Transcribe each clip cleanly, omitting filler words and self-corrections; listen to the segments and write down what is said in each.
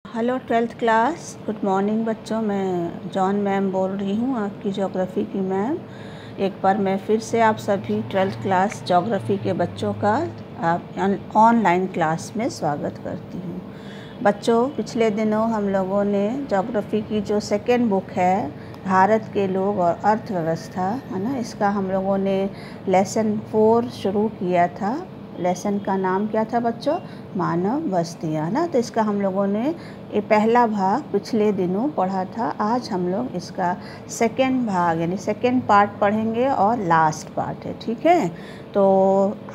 Hello twelfth class, good morning बच्चों। मैं John ma'am बोल रही हूँ, आपकी ज्योग्राफ़ी की मैम। एक बार मैं फिर से आप सभी ट्वेल्थ क्लास ज्योग्राफ़ी के बच्चों का आप ऑनलाइन क्लास में स्वागत करती हूँ। बच्चों, पिछले दिनों हम लोगों ने ज्योग्राफ़ी की जो सेकेंड बुक है, भारत के लोग और अर्थव्यवस्था, है ना, इसका हम लोगों ने लेसन 4 शुरू किया था। लेसन का नाम क्या था बच्चों? मानव बस्तियाँ ना। तो इसका हम लोगों ने ये पहला भाग पिछले दिनों पढ़ा था। आज हम लोग इसका सेकेंड भाग यानी सेकेंड पार्ट पढ़ेंगे और लास्ट पार्ट है, ठीक है। तो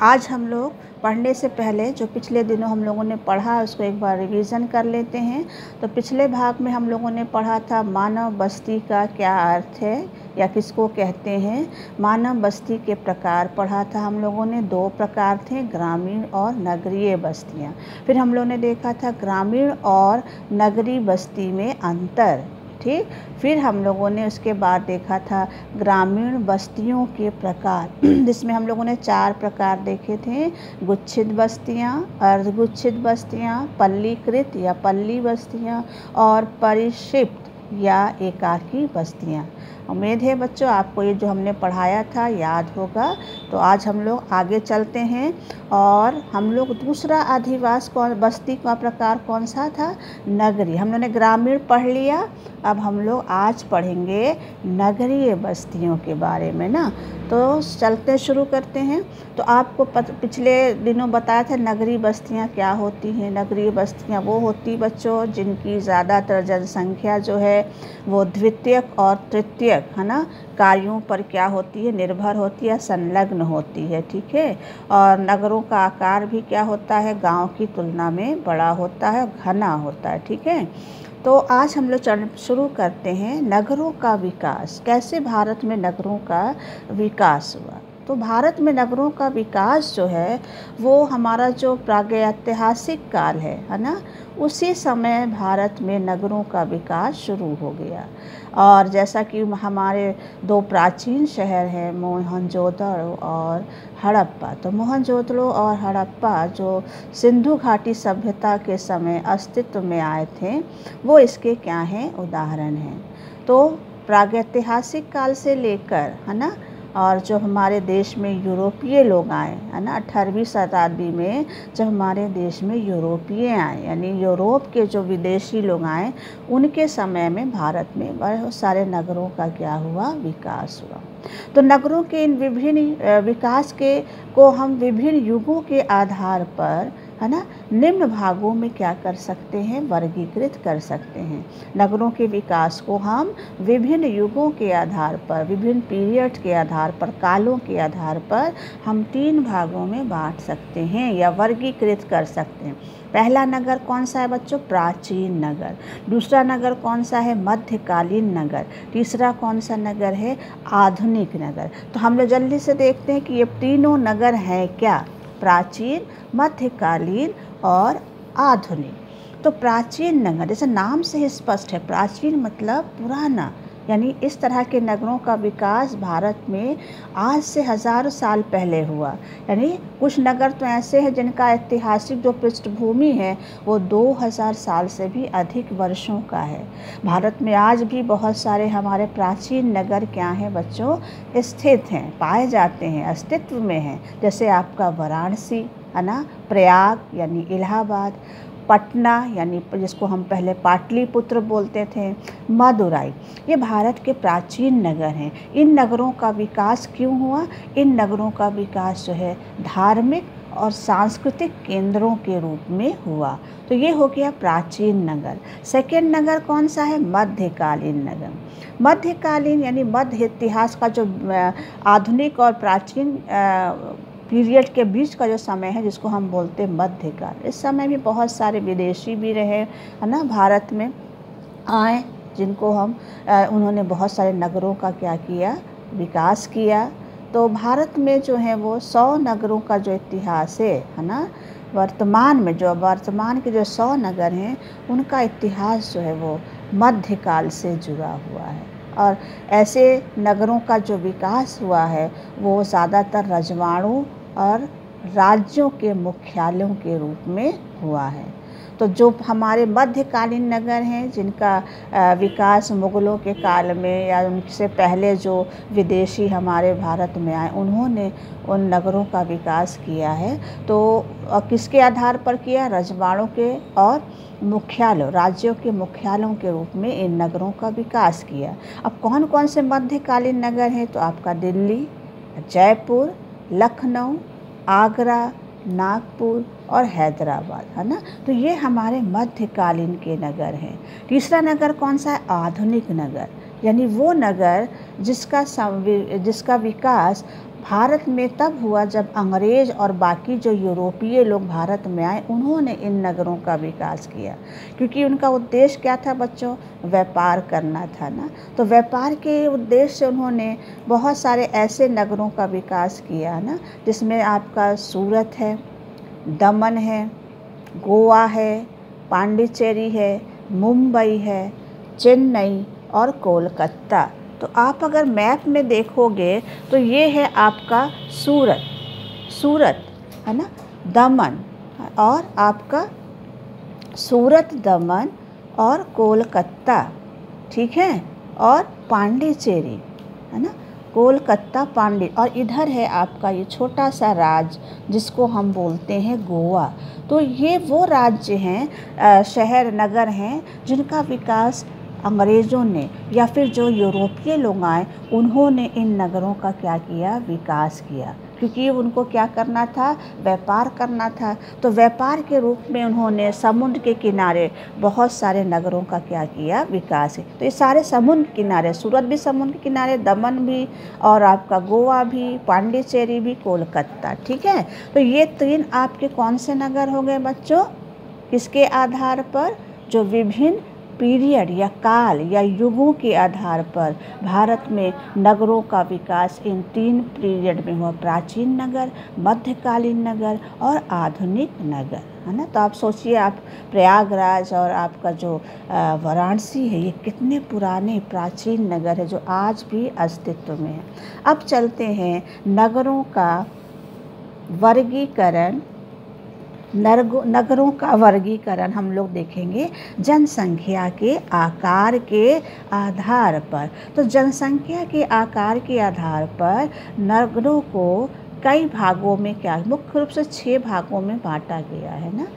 आज हम लोग पढ़ने से पहले जो पिछले दिनों हम लोगों ने पढ़ा उसको एक बार रिवीजन कर लेते हैं। तो पिछले भाग में हम लोगों ने पढ़ा था मानव बस्ती का क्या अर्थ है या किसको कहते हैं। मानव बस्ती के प्रकार पढ़ा था हम लोगों ने। 2 प्रकार थे, ग्रामीण और नगरीय बस्तियां। फिर हम लोगों ने देखा था ग्रामीण और नगरीय बस्ती में अंतर, ठीक। फिर हम लोगों ने उसके बाद देखा था ग्रामीण बस्तियों के प्रकार जिसमें हम लोगों ने 4 प्रकार देखे थे। गुच्छित बस्तियां, अर्धगुच्छित बस्तियां, पल्लीकृत या पल्ली बस्तियां और परिक्षिप्त या एकाकी बस्तियां। उम्मीद है बच्चों आपको ये जो हमने पढ़ाया था याद होगा। तो आज हम लोग आगे चलते हैं और हम लोग दूसरा अधिवास बस्ती का प्रकार कौन सा था? नगरी। हम लोगों ने ग्रामीण पढ़ लिया, अब हम लोग आज पढ़ेंगे नगरीय बस्तियों के बारे में ना। तो चलते शुरू करते हैं। तो आपको पिछले दिनों बताया था नगरीय बस्तियां क्या होती हैं। नगरीय बस्तियां वो होती बच्चों जिनकी ज़्यादातर जनसंख्या जो है वो द्वितीयक और तृतीयक, है ना, कार्यों पर क्या होती है? निर्भर होती है, संलग्न होती है, ठीक है। और नगरों का आकार भी क्या होता है? गांव की तुलना में बड़ा होता है, घना होता है, ठीक है। तो आज हम लोग शुरू करते हैं नगरों का विकास। कैसे भारत में नगरों का विकास हुआ? तो भारत में नगरों का विकास जो है वो हमारा जो प्रागैतिहासिक काल है ना, उसी समय भारत में नगरों का विकास शुरू हो गया। और जैसा कि हमारे 2 प्राचीन शहर हैं, मोहनजोदड़ो और हड़प्पा। तो मोहनजोदड़ो और हड़प्पा जो सिंधु घाटी सभ्यता के समय अस्तित्व में आए थे, वो इसके क्या हैं? उदाहरण हैं। तो प्रागैतिहासिक काल से लेकर, है ना, और जब हमारे देश में यूरोपीय लोग आए, है ना, 18वीं शताब्दी में जब हमारे देश में यूरोपीय आए यानी यूरोप के जो विदेशी लोग आए, उनके समय में भारत में बहुत सारे नगरों का क्या हुआ? विकास हुआ। तो नगरों के इन विभिन्न विकास को हम विभिन्न युगों के आधार पर, है ना, निम्न भागों में क्या कर सकते हैं? वर्गीकृत कर सकते हैं। नगरों के विकास को हम विभिन्न युगों के आधार पर, विभिन्न पीरियड के आधार पर, कालों के आधार पर हम 3 भागों में बांट सकते हैं या वर्गीकृत कर सकते हैं। पहला नगर कौन सा है बच्चों? प्राचीन नगर। दूसरा नगर कौन सा है? मध्यकालीन नगर। तीसरा कौन सा नगर है? आधुनिक नगर। तो हम लोग जल्दी से देखते हैं कि ये तीनों नगर हैं क्या? प्राचीन, मध्यकालीन और आधुनिक। तो प्राचीन नगर जैसे नाम से ही स्पष्ट है, प्राचीन मतलब पुराना, यानी इस तरह के नगरों का विकास भारत में आज से हज़ारों साल पहले हुआ। यानी कुछ नगर तो ऐसे हैं जिनका ऐतिहासिक जो पृष्ठभूमि है वो 2000 साल से भी अधिक वर्षों का है। भारत में आज भी बहुत सारे हमारे प्राचीन नगर क्या हैं बच्चों? स्थित हैं, पाए जाते हैं, अस्तित्व में हैं। जैसे आपका वाराणसी, है ना, प्रयाग यानी इलाहाबाद, पटना यानी जिसको हम पहले पाटलिपुत्र बोलते थे, मदुराई, ये भारत के प्राचीन नगर हैं। इन नगरों का विकास क्यों हुआ? इन नगरों का विकास जो है धार्मिक और सांस्कृतिक केंद्रों के रूप में हुआ। तो ये हो गया प्राचीन नगर। सेकेंड नगर कौन सा है? मध्यकालीन नगर। मध्यकालीन यानी मध्य इतिहास का जो आधुनिक और प्राचीन पीरियड के बीच का जो समय है जिसको हम बोलते हैं मध्यकाल। इस समय भी बहुत सारे विदेशी भी रहे, है ना, भारत में आए, जिनको हम उन्होंने बहुत सारे नगरों का क्या किया? विकास किया। तो भारत में जो है वो 100 नगरों का जो इतिहास है ना, वर्तमान के जो 100 नगर हैं उनका इतिहास जो है वो मध्यकाल से जुड़ा हुआ है। और ऐसे नगरों का जो विकास हुआ है वो ज़्यादातर रजवाड़ों और राज्यों के मुख्यालयों के रूप में हुआ है। तो जो हमारे मध्यकालीन नगर हैं, जिनका विकास मुग़लों के काल में या उनसे पहले जो विदेशी हमारे भारत में आए, उन्होंने उन नगरों का विकास किया है। तो किसके आधार पर किया? रजवाड़ों के और मुख्यालयों, राज्यों के मुख्यालयों के रूप में इन नगरों का विकास किया। अब कौन कौन से मध्यकालीन नगर हैं? तो आपका दिल्ली, जयपुर, लखनऊ, आगरा, नागपुर और हैदराबाद, है ना। तो ये हमारे मध्यकालीन के नगर हैं। तीसरा नगर कौन सा है? आधुनिक नगर, यानी वो नगर जिसका विकास भारत में तब हुआ जब अंग्रेज़ और बाकी जो यूरोपीय लोग भारत में आए, उन्होंने इन नगरों का विकास किया। क्योंकि उनका उद्देश्य क्या था बच्चों? व्यापार करना था ना। तो व्यापार के उद्देश्य से उन्होंने बहुत सारे ऐसे नगरों का विकास किया ना, जिसमें आपका सूरत है, दमन है, गोवा है, पांडिचेरी है, मुंबई है, चेन्नई और कोलकाता। तो आप अगर मैप में देखोगे तो ये है आपका सूरत है ना, दमन, और आपका सूरत, दमन और कोलकाता, ठीक है, और पांडिचेरी, है ना, कोलकाता, और इधर है आपका ये छोटा सा राज्य जिसको हम बोलते हैं गोवा। तो ये वो राज्य हैं, शहर नगर हैं, जिनका विकास अंग्रेज़ों ने या फिर जो यूरोपीय लोग आए, उन्होंने इन नगरों का क्या किया? विकास किया। क्योंकि उनको क्या करना था? व्यापार करना था। तो व्यापार के रूप में उन्होंने समुद्र के किनारे बहुत सारे नगरों का क्या किया? विकास। तो ये सारे समुद्र किनारे, सूरत भी समुद्र के किनारे, दमन भी, और आपका गोवा भी, पांडिचेरी भी, कोलकाता, ठीक है। तो ये 3 आपके कौन से नगर हो गए बच्चों? किसके आधार पर? जो विभिन्न पीरियड या काल या युगों के आधार पर भारत में नगरों का विकास इन 3 पीरियड में हुआ: प्राचीन नगर, मध्यकालीन नगर और आधुनिक नगर, है ना। तो आप सोचिए, आप प्रयागराज और आपका जो वाराणसी है, ये कितने पुराने प्राचीन नगर है जो आज भी अस्तित्व में है। अब चलते हैं नगरों का वर्गीकरण। नगरों का वर्गीकरण हम लोग देखेंगे जनसंख्या के आकार के आधार पर। तो जनसंख्या के आकार के आधार पर नगरों को कई भागों में मुख्य रूप से 6 भागों में बांटा गया है ना।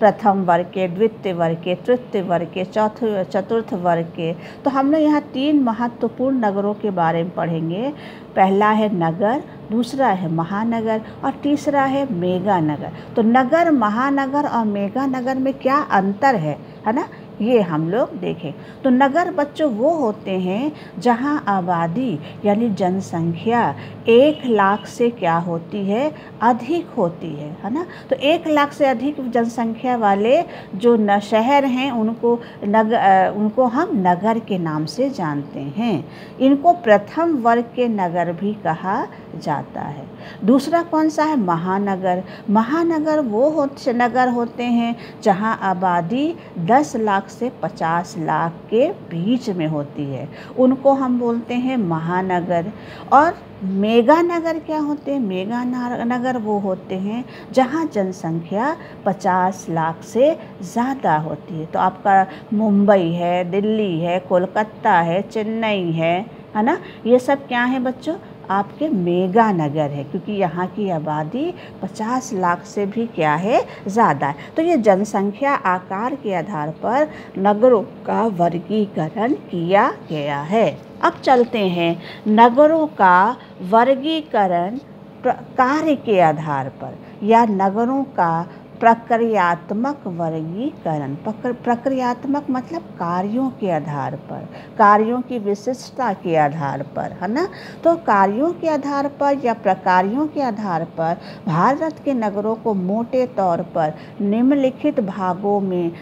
प्रथम वर्ग के, द्वितीय वर्ग के, तृतीय वर्ग के, चतुर्थ वर्ग के। तो हम लोग यहाँ 3 महत्वपूर्ण नगरों के बारे में पढ़ेंगे। पहला है नगर, दूसरा है महानगर और तीसरा है मेगा नगर। तो नगर, महानगर और मेगा नगर में क्या अंतर है ना, ये हम लोग देखें। तो नगर बच्चों वो होते हैं जहाँ आबादी यानी जनसंख्या 1 लाख से क्या होती है? अधिक होती है ना। तो 1 लाख से अधिक जनसंख्या वाले जो शहर हैं उनको हम नगर के नाम से जानते हैं। इनको प्रथम वर्ग के नगर भी कहा जाता है। दूसरा कौन सा है? महानगर। महानगर वो नगर होते हैं जहाँ आबादी 10 लाख से 50 लाख के बीच में होती है, उनको हम बोलते हैं महानगर। और मेगा नगर क्या होते हैं? मेगा नगर वो होते हैं जहाँ जनसंख्या 50 लाख से ज़्यादा होती है। तो आपका मुंबई है, दिल्ली है, कोलकाता है, चेन्नई है ना, ये सब क्या है बच्चों? आपके मेगा नगर है, क्योंकि यहाँ की आबादी 50 लाख से भी क्या है? ज़्यादा है। तो ये जनसंख्या आकार के आधार पर नगरों का वर्गीकरण किया गया है। अब चलते हैं नगरों का वर्गीकरण कार्य के आधार पर या नगरों का प्रक्रियात्मक वर्गीकरण। प्रक्रियात्मक मतलब कार्यों के आधार पर, कार्यों की विशिष्टता के आधार पर, है ना। तो कार्यों के आधार पर या प्रकारों के आधार पर भारत के नगरों को मोटे तौर पर निम्नलिखित भागों में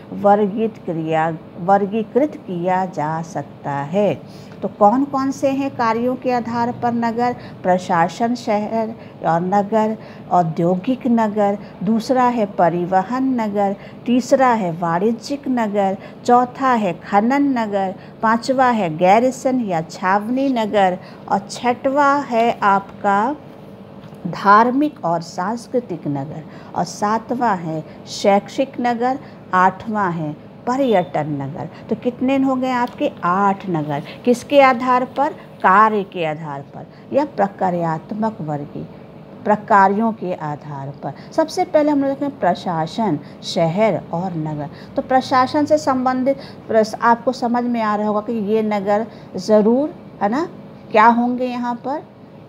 वर्गीकृत किया जा सकता है। तो कौन कौन से हैं कार्यों के आधार पर नगर? प्रशासन शहर और नगर, औद्योगिक नगर, दूसरा है परिवहन नगर, तीसरा है वाणिज्यिक नगर, चौथा है खनन नगर, पांचवा है गैरिसन या छावनी नगर, और छठवा है आपका धार्मिक और सांस्कृतिक नगर, और सातवां है शैक्षिक नगर, 8वां है पर्यटन नगर। तो कितने हो गए आपके? 8 नगर। किसके आधार पर? कार्य के आधार पर या प्रकार्यात्मक वर्गी प्रकारों के आधार पर। सबसे पहले हम लोग देखें प्रशासन, शहर और नगर। तो प्रशासन से संबंधित आपको समझ में आ रहा होगा कि ये नगर ज़रूर है ना क्या होंगे यहाँ पर,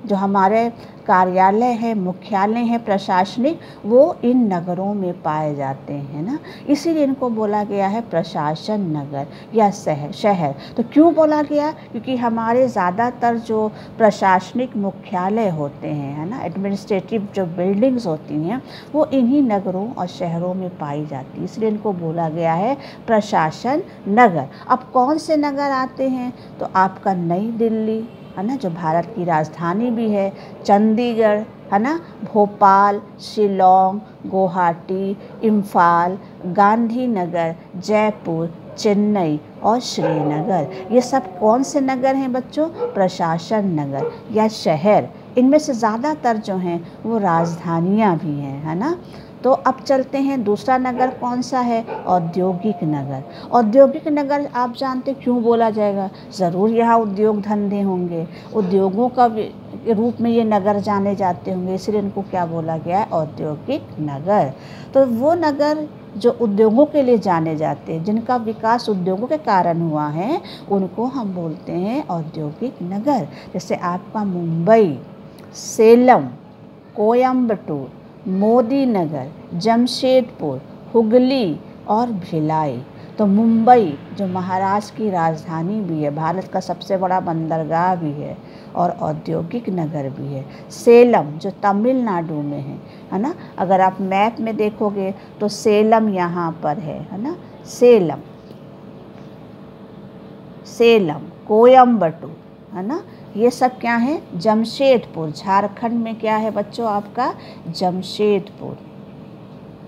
जो हमारे कार्यालय है, मुख्यालय है प्रशासनिक, वो इन नगरों में पाए जाते हैं ना, इसीलिए इनको बोला गया है प्रशासन नगर या शहर। तो क्यों बोला गया? क्योंकि हमारे ज़्यादातर जो प्रशासनिक मुख्यालय होते हैं है ना, एडमिनिस्ट्रेटिव जो बिल्डिंग्स होती हैं वो इन्हीं नगरों और शहरों में पाई जाती है, इसलिए इनको बोला गया है प्रशासन नगर। अब कौन से नगर आते हैं? तो आपका नई दिल्ली है ना, जो भारत की राजधानी भी है, चंडीगढ़ है ना, भोपाल, शिलोंग, गुवाहाटी, इम्फाल, गांधीनगर, जयपुर, चेन्नई और श्रीनगर। ये सब कौन से नगर हैं बच्चों? प्रशासन नगर या शहर। इनमें से ज़्यादातर जो हैं वो राजधानियाँ भी हैं है ना। तो अब चलते हैं, दूसरा नगर कौन सा है? औद्योगिक नगर। औद्योगिक नगर आप जानते क्यों बोला जाएगा? ज़रूर यहाँ उद्योग धंधे होंगे, उद्योगों का रूप में ये नगर जाने जाते होंगे, इसलिए इनको क्या बोला गया है? औद्योगिक नगर। तो वो नगर जो उद्योगों के लिए जाने जाते हैं, जिनका विकास उद्योगों के कारण हुआ है, उनको हम बोलते हैं औद्योगिक नगर। जैसे आपका मुंबई, सेलम, कोयम्बटूर, मोदी नगर, जमशेदपुर, हुगली और भिलाई। तो मुंबई जो महाराष्ट्र की राजधानी भी है, भारत का सबसे बड़ा बंदरगाह भी है और औद्योगिक नगर भी है। सेलम जो तमिलनाडु में है ना, अगर आप मैप में देखोगे तो सेलम यहाँ पर है ना, सेलम, कोयम्बटूर है ना, ये सब क्या है? जमशेदपुर, झारखंड में क्या है बच्चों आपका? जमशेदपुर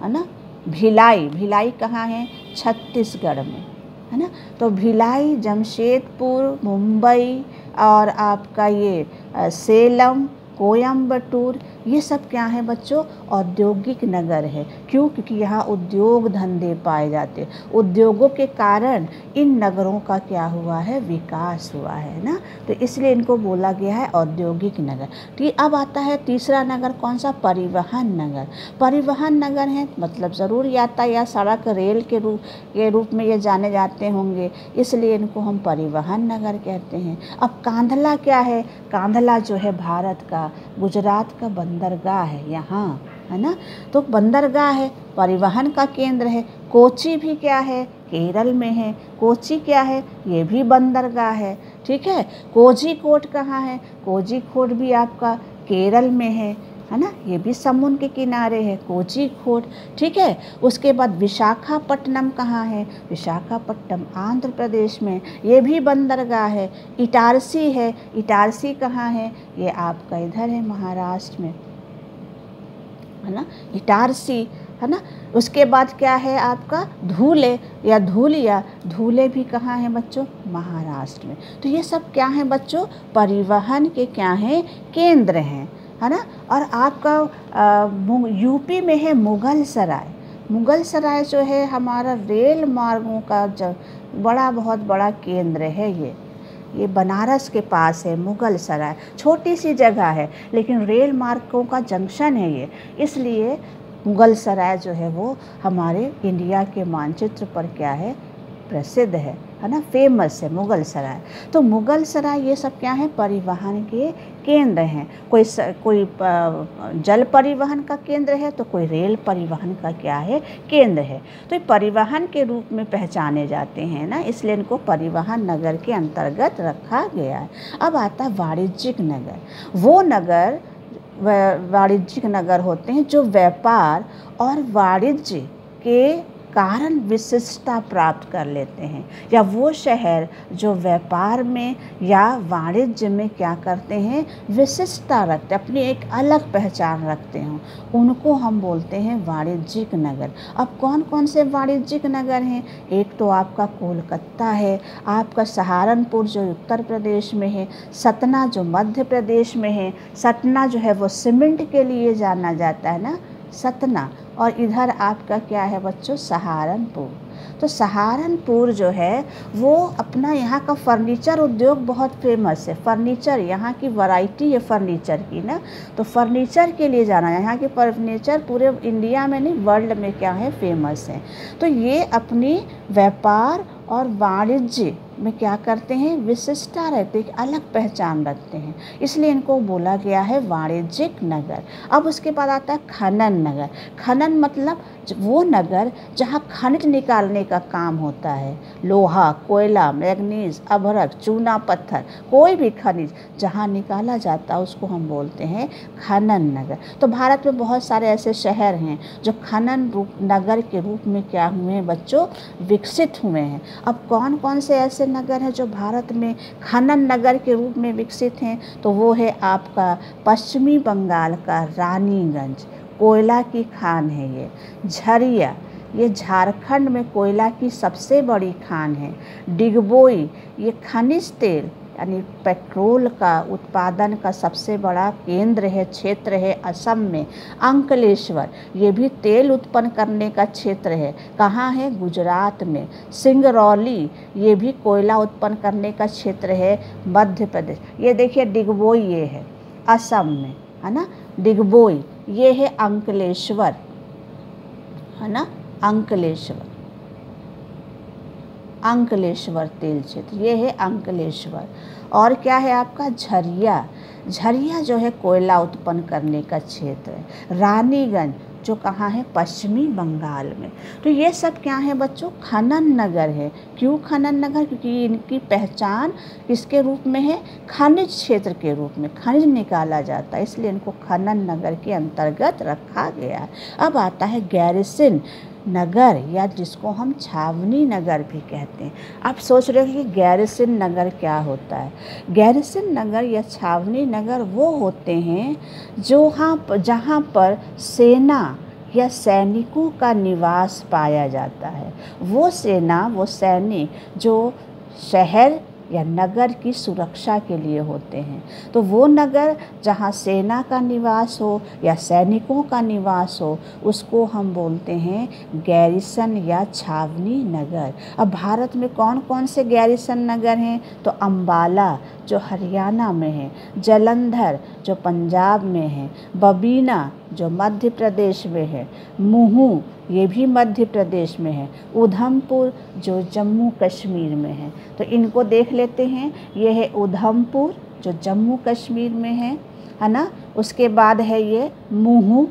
है ना। भिलाई कहाँ है? छत्तीसगढ़ में है ना। तो भिलाई, जमशेदपुर, मुंबई और आपका ये सेलम, कोयम्बटूर, ये सब क्या है बच्चों? औद्योगिक नगर है। क्यों? क्योंकि यहाँ उद्योग धंधे पाए जाते हैं, उद्योगों के कारण इन नगरों का क्या हुआ है? विकास हुआ है ना। तो इसलिए इनको बोला गया है औद्योगिक नगर। ठीक, अब आता है तीसरा नगर कौन सा? परिवहन नगर। परिवहन नगर है मतलब ज़रूर यातायात, सड़क, रेल के रूप में ये जाने जाते होंगे, इसलिए इनको हम परिवहन नगर कहते हैं। अब कांधला क्या है? कांधला जो है भारत का, गुजरात का बंदरगाह है यहाँ है ना। तो बंदरगाह है, परिवहन का केंद्र है। कोची भी क्या है? केरल में है। कोची क्या है? ये भी बंदरगाह है। ठीक है। कोझीकोड कहाँ है? कोझीकोड भी आपका केरल में है ना, ये भी समुद्र के किनारे है, कोझीकोड। ठीक है। उसके बाद विशाखापट्टनम कहाँ है? विशाखापट्टनम आंध्र प्रदेश में, ये भी बंदरगाह है। इटारसी है, इटारसी कहाँ है? ये आपका इधर है महाराष्ट्र में है ना, इटारसी है ना। उसके बाद क्या है आपका? धुले या धुलिया, धुले भी कहाँ है बच्चों? महाराष्ट्र में। तो ये सब क्या है बच्चों? परिवहन के क्या हैं? केंद्र हैं है ना। और आपका यूपी में है मुगल सराय। मुगल सराय जो है हमारा रेल मार्गों का बहुत बड़ा केंद्र है। ये बनारस के पास है मुगल सराय। छोटी सी जगह है लेकिन रेल मार्गों का जंक्शन है ये, इसलिए मुगल सराय जो है वो हमारे इंडिया के मानचित्र पर क्या है? प्रसिद्ध है ना, फेमस है मुगल सराय। तो मुगल सराय ये सब क्या है? परिवहन के केंद्र हैं। कोई जल परिवहन का केंद्र है तो कोई रेल परिवहन का क्या है? केंद्र है। तो ये परिवहन के रूप में पहचाने जाते हैं ना, इसलिए इनको परिवहन नगर के अंतर्गत रखा गया है। अब आता है वाणिज्यिक नगर। वो नगर वाणिज्यिक नगर होते हैं जो व्यापार और वाणिज्य के कारण विशिष्टता प्राप्त कर लेते हैं, या वो शहर जो व्यापार में या वाणिज्य में क्या करते हैं? विशिष्टता रखते, अपनी एक अलग पहचान रखते हैं, उनको हम बोलते हैं वाणिज्यिक नगर। अब कौन कौन से वाणिज्यिक नगर हैं? एक तो आपका कोलकाता है, आपका सहारनपुर जो उत्तर प्रदेश में है, सतना जो मध्य प्रदेश में है। सतना जो है वो सीमेंट के लिए जाना जाता है ना, सतना और इधर आपका क्या है बच्चों, सहारनपुर। तो सहारनपुर जो है वो अपना यहाँ का फर्नीचर उद्योग बहुत फेमस है। फर्नीचर, यहाँ की वैरायटी है फर्नीचर की ना, तो फर्नीचर के लिए जाना है। यहाँ की फर्नीचर पूरे इंडिया में नहीं, वर्ल्ड में क्या है, फेमस है। तो ये अपनी व्यापार और वाणिज्य में क्या करते हैं, विशिष्टता रहते हैं, अलग पहचान रखते हैं, इसलिए इनको बोला गया है वाणिज्यिक नगर। अब उसके बाद आता है खनन नगर। खनन मतलब वो नगर जहाँ खनिज निकालने का काम होता है, लोहा, कोयला, मैग्नीज, अभ्रक, चूना पत्थर, कोई भी खनिज जहाँ निकाला जाता है उसको हम बोलते हैं खनन नगर। तो भारत में बहुत सारे ऐसे शहर हैं जो खनन नगर के रूप में क्या हुए हैं बच्चों, विकसित हुए हैं। अब कौन कौन से ऐसे नगर हैं जो भारत में खनन नगर के रूप में विकसित हैं, तो वो है आपका पश्चिमी बंगाल का रानीगंज, कोयला की खान है ये। झरिया, ये झारखंड में कोयला की सबसे बड़ी खान है। डिगबोई, ये खनिज तेल यानी पेट्रोल का उत्पादन का सबसे बड़ा केंद्र है, क्षेत्र है असम में। अंकलेश्वर, ये भी तेल उत्पन्न करने का क्षेत्र है, कहाँ है, गुजरात में। सिंगरौली, ये भी कोयला उत्पन्न करने का क्षेत्र है, मध्य प्रदेश। ये देखिए डिगबोई, ये है असम में, है ना। डिगबोई, ये है अंकलेश्वर, है ना, अंकलेश्वर, अंकलेश्वर तेल क्षेत्र, ये है अंकलेश्वर। और क्या है आपका झरिया, झरिया जो है कोयला उत्पन्न करने का क्षेत्र है। रानीगंज जो कहाँ है, पश्चिमी बंगाल में। तो ये सब क्या है बच्चों, खनन नगर है। क्यों खनन नगर, क्योंकि इनकी पहचान किसके रूप में है, खनिज क्षेत्र के रूप में, खनिज निकाला जाता है, इसलिए इनको खनन नगर के अंतर्गत रखा गया है। अब आता है गैरिसन नगर, या जिसको हम छावनी नगर भी कहते हैं। आप सोच रहे हो कि गैरिसन नगर क्या होता है। गैरिसन नगर या छावनी नगर वो होते हैं जहाँ पर सेना या सैनिकों का निवास पाया जाता है। वो सेना, वो सैनिक जो शहर या नगर की सुरक्षा के लिए होते हैं। तो वो नगर जहाँ सेना का निवास हो या सैनिकों का निवास हो, उसको हम बोलते हैं गैरिसन या छावनी नगर। अब भारत में कौन कौन से गैरिसन नगर हैं, तो अम्बाला जो हरियाणा में है, जालंधर जो पंजाब में है, बबीना जो मध्य प्रदेश में है, महू ये भी मध्य प्रदेश में है, उधमपुर जो जम्मू कश्मीर में है। तो इनको देख लेते हैं। ये है उधमपुर जो जम्मू कश्मीर में है ना। उसके बाद है ये महू,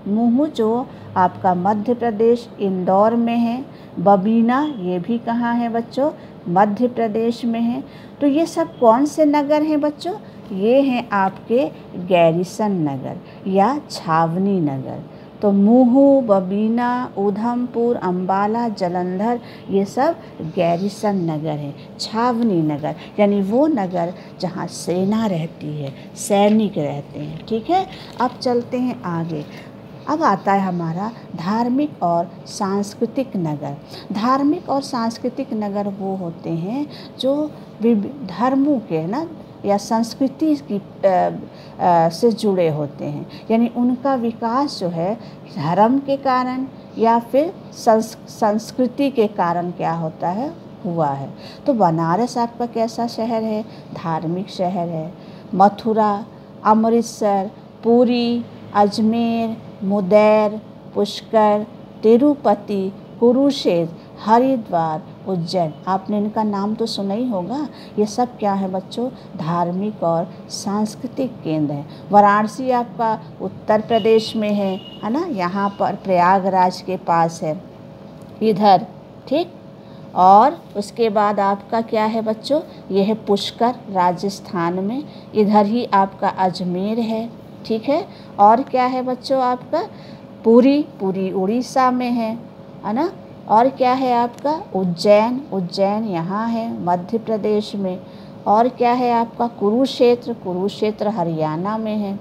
महू जो आपका मध्य प्रदेश इंदौर में है। बबीना ये भी कहाँ है बच्चों, मध्य प्रदेश में है। तो ये सब कौन से नगर हैं बच्चों, ये हैं आपके गैरिसन नगर या छावनी नगर। तो महू, बबीना, उधमपुर, अम्बाला, जालंधर ये सब गैरिसन नगर है, छावनी नगर, यानी वो नगर जहाँ सेना रहती है, सैनिक रहते हैं। ठीक है, अब चलते हैं आगे। अब आता है हमारा धार्मिक और सांस्कृतिक नगर। धार्मिक और सांस्कृतिक नगर वो होते हैं जो धर्मों के ना या संस्कृति की से जुड़े होते हैं, यानी उनका विकास जो है धर्म के कारण या फिर संस्कृति के कारण क्या होता है, हुआ है। तो बनारस आपका कैसा शहर है, धार्मिक शहर है। मथुरा, अमृतसर, पुरी, अजमेर, मुदैर, पुष्कर, तिरुपति, कुरुक्षेत्र, हरिद्वार, उज्जैन, आपने इनका नाम तो सुना ही होगा। ये सब क्या है बच्चों, धार्मिक और सांस्कृतिक केंद्र हैं। वाराणसी आपका उत्तर प्रदेश में है ना, यहाँ पर प्रयागराज के पास है इधर, ठीक। और उसके बाद आपका क्या है बच्चों, ये है पुष्कर राजस्थान में, इधर ही आपका अजमेर है, ठीक है। और क्या है बच्चों आपका पुरी, पुरी उड़ीसा में है ना। और क्या है आपका उज्जैन, उज्जैन यहाँ है मध्य प्रदेश में। और क्या है आपका कुरुक्षेत्र, कुरुक्षेत्र हरियाणा में है,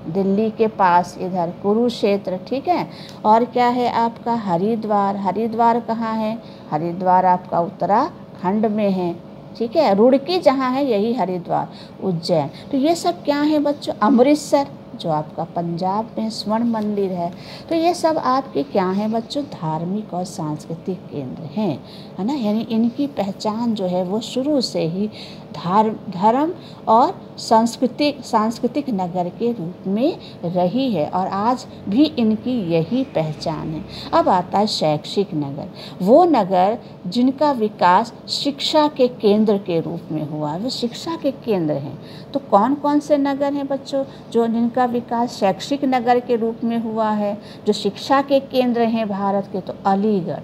दिल्ली के पास इधर कुरुक्षेत्र, ठीक है। और क्या है आपका हरिद्वार, हरिद्वार कहाँ है, हरिद्वार आपका उत्तराखंड में है, ठीक है। रुड़की जहाँ है यही हरिद्वार। उज्जैन, तो ये सब क्या है बच्चों, अमृतसर जो आपका पंजाब में स्वर्ण मंदिर है। तो ये सब आपके क्या हैं बच्चों, धार्मिक और सांस्कृतिक केंद्र हैं, है ना। यानी इनकी पहचान जो है वो शुरू से ही धर्म और सांस्कृतिक नगर के रूप में रही है और आज भी इनकी यही पहचान है। अब आता है शैक्षिक नगर, वो नगर जिनका विकास शिक्षा के केंद्र के रूप में हुआ, वो शिक्षा के केंद्र हैं। तो कौन कौन से नगर हैं बच्चों जो जिनका विकास शैक्षिक नगर के रूप में हुआ है, जो शिक्षा के केंद्र हैं भारत के? तो अलीगढ़,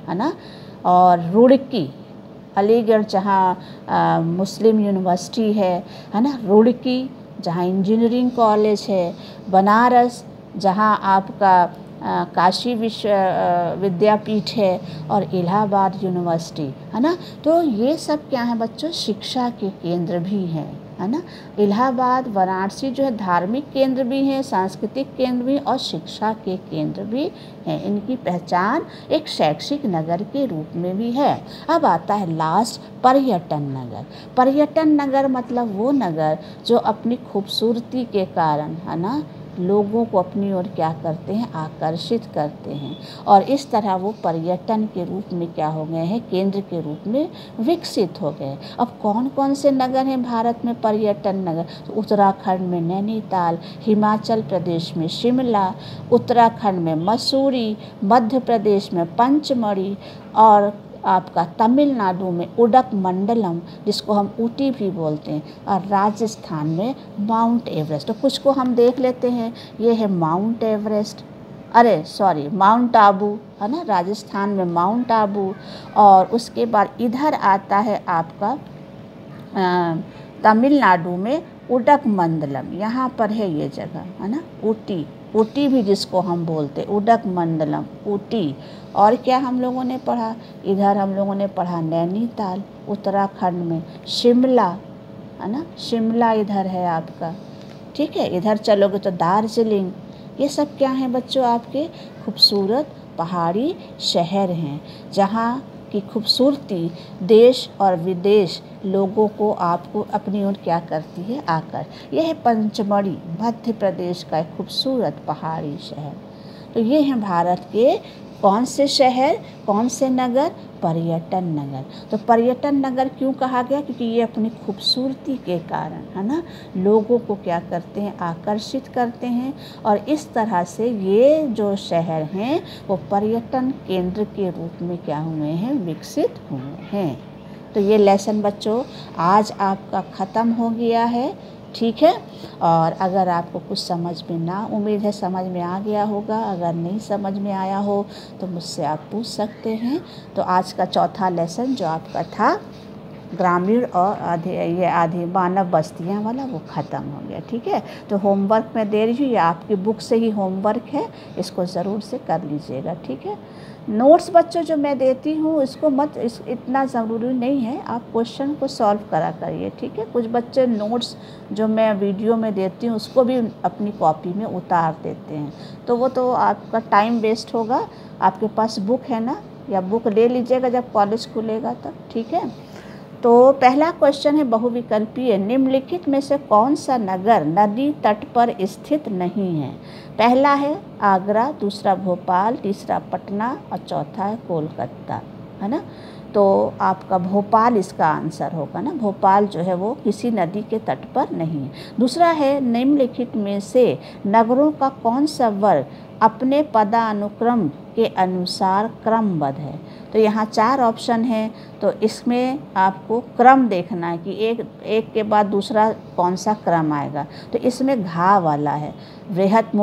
है ना, और रुड़की, अलीगढ़ जहाँ मुस्लिम यूनिवर्सिटी है ना, रुड़की जहाँ इंजीनियरिंग कॉलेज है, बनारस जहाँ आपका काशी विद्यापीठ है, और इलाहाबाद यूनिवर्सिटी, है ना। तो ये सब क्या है बच्चों, शिक्षा के केंद्र भी हैं, है ना। इलाहाबाद, वाराणसी जो है धार्मिक केंद्र भी हैं, सांस्कृतिक केंद्र भी और शिक्षा के केंद्र भी हैं। इनकी पहचान एक शैक्षिक नगर के रूप में भी है। अब आता है लास्ट, पर्यटन नगर। पर्यटन नगर मतलब वो नगर जो अपनी खूबसूरती के कारण, है ना, लोगों को अपनी ओर क्या करते हैं, आकर्षित करते हैं, और इस तरह वो पर्यटन के रूप में क्या हो गए हैं, केंद्र के रूप में विकसित हो गए। अब कौन कौन से नगर हैं भारत में पर्यटन नगर? तो उत्तराखंड में नैनीताल, हिमाचल प्रदेश में शिमला, उत्तराखंड में मसूरी, मध्य प्रदेश में पंचमढ़ी, और आपका तमिलनाडु में उडगमंडलम जिसको हम ऊटी भी बोलते हैं, और राजस्थान में माउंट एवरेस्ट। तो कुछ को हम देख लेते हैं। ये है माउंट एवरेस्ट, माउंट आबू, है ना, राजस्थान में माउंट आबू। और उसके बाद इधर आता है आपका तमिलनाडु में उडगमंडलम, यहाँ पर है ये जगह, है ना, ऊटी भी जिसको हम बोलते, उडगमंडलम, ऊटी। और क्या हम लोगों ने पढ़ा, इधर हम लोगों ने पढ़ा नैनीताल, उत्तराखंड में शिमला, है ना, शिमला इधर है आपका, ठीक है। इधर चलोगे तो दार्जिलिंग। ये सब क्या हैं बच्चों, आपके खूबसूरत पहाड़ी शहर हैं जहाँ की खूबसूरती देश और विदेश लोगों को आपको अपनी ओर क्या करती है, आकर। यह है पंचमढ़ी, मध्य प्रदेश का एक खूबसूरत पहाड़ी शहर। तो ये हैं भारत के कौन से शहर, कौन से नगर, पर्यटन नगर। तो पर्यटन नगर क्यों कहा गया, क्योंकि ये अपनी खूबसूरती के कारण, है ना, लोगों को क्या करते हैं, आकर्षित करते हैं, और इस तरह से ये जो शहर हैं वो पर्यटन केंद्र के रूप में क्या हुए हैं, विकसित हुए हैं। तो ये लेसन बच्चों आज आपका ख़त्म हो गया है, ठीक है। और अगर आपको कुछ समझ में ना, उम्मीद है समझ में आ गया होगा, अगर नहीं समझ में आया हो तो मुझसे आप पूछ सकते हैं। तो आज का चौथा लेसन जो आपका था ग्रामीण और आधे मानव बस्तियाँ वाला, वो ख़त्म हो गया, ठीक है। तो होमवर्क में दे रही हूँ, ये आपकी बुक से ही होमवर्क है, इसको ज़रूर से कर लीजिएगा, ठीक है। नोट्स बच्चों जो मैं देती हूँ इसको इतना ज़रूरी नहीं है, आप क्वेश्चन को सॉल्व करा करिए, ठीक है। कुछ बच्चे नोट्स जो मैं वीडियो में देती हूँ उसको भी अपनी कॉपी में उतार देते हैं, तो वो तो आपका टाइम वेस्ट होगा। आपके पास बुक है ना, या बुक ले लीजिएगा जब कॉलेज खुलेगा तब, ठीक है। तो पहला क्वेश्चन है बहुविकल्पीय, निम्नलिखित में से कौन सा नगर नदी तट पर स्थित नहीं है? पहला है आगरा, दूसरा भोपाल, तीसरा पटना और चौथा है कोलकाता, है ना। तो आपका भोपाल इसका आंसर होगा ना, भोपाल जो है वो किसी नदी के तट पर नहीं है। दूसरा है निम्नलिखित में से नगरों का कौन सा वर्ग अपने पदानुक्रम के अनुसार क्रमबद्ध है? तो यहाँ 4 ऑप्शन हैं, तो इसमें आपको क्रम देखना है कि एक के बाद दूसरा कौन सा क्रम आएगा। तो इसमें घा वाला है, बृहद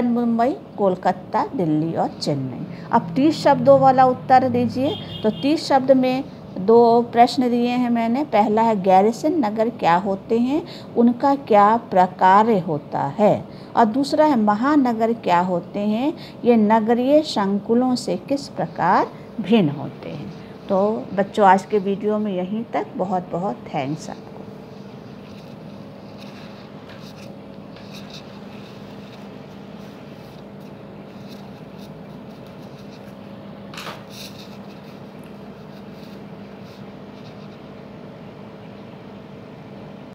मुंबई, कोलकाता, दिल्ली और चेन्नई। अब 30 शब्दों वाला उत्तर दीजिए। तो 30 शब्द में 2 प्रश्न दिए हैं मैंने। पहला है गैरिसन नगर क्या होते हैं, उनका क्या प्रकार्य होता है, और दूसरा है महानगर क्या होते हैं, ये नगरीय संकुलों से किस प्रकार भिन्न होते हैं। तो बच्चों आज के वीडियो में यहीं तक, बहुत बहुत थैंक्स।